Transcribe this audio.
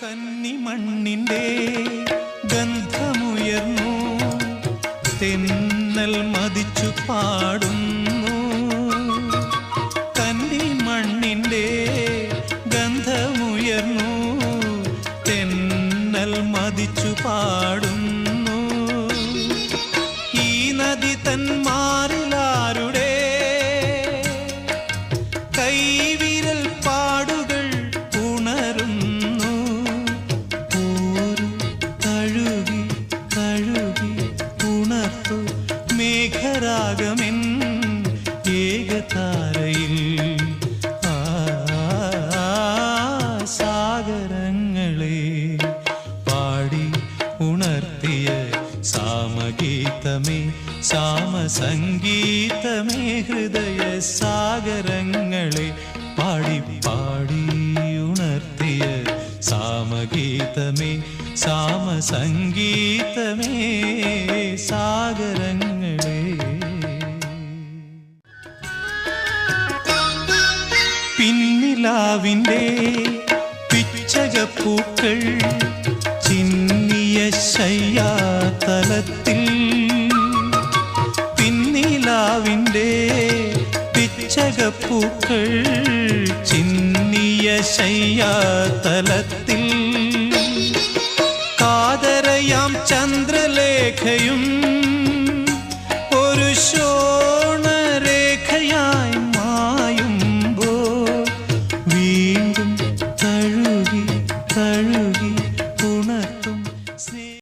കന്നിമണ്ണിന്റെ ഗന്ധമുയർന്നു, തെന്നൽ മതിച്ചു പാടുന്നു. കന്നിമണ്ണിന്റെ ഗന്ധമുയർന്നു, തെന്നൽ മതിച്ചു പാടുന്നു. ഈ നദി തൻ മാറിലാരുടെ കൈവിരൽ പാടുകൾ ഉണരുന്നു. ഓരു തഴുകി തഴുകി ഉണർത്തു മേഘരാഗമെൻ ഏകതാരയിൽ. സാഗരങ്ങളെ പാടി ഉണർത്തിയ സാമഗീതമേ, സാമസംഗീതമേ, ഹൃദയ സാഗരങ്ങളെ പാടി പാടി ഉണർത്തിയ സാമഗീതമേ, സാമസംഗീതമേ, സാഗരങ്ങളെ. പിന്നിലാവിൻ്റെ പിച്ചകപ്പൂക്കൾ ചിന്നിയ ശയ്യാതലത്തിൽ, പിന്നിലാവിൻ്റെ പിച്ചകപ്പൂക്കൾ ചിന്നിയ ശയ്യാതലത്തിൽ, കാതരയാം ചന്ദ്രലേഖയും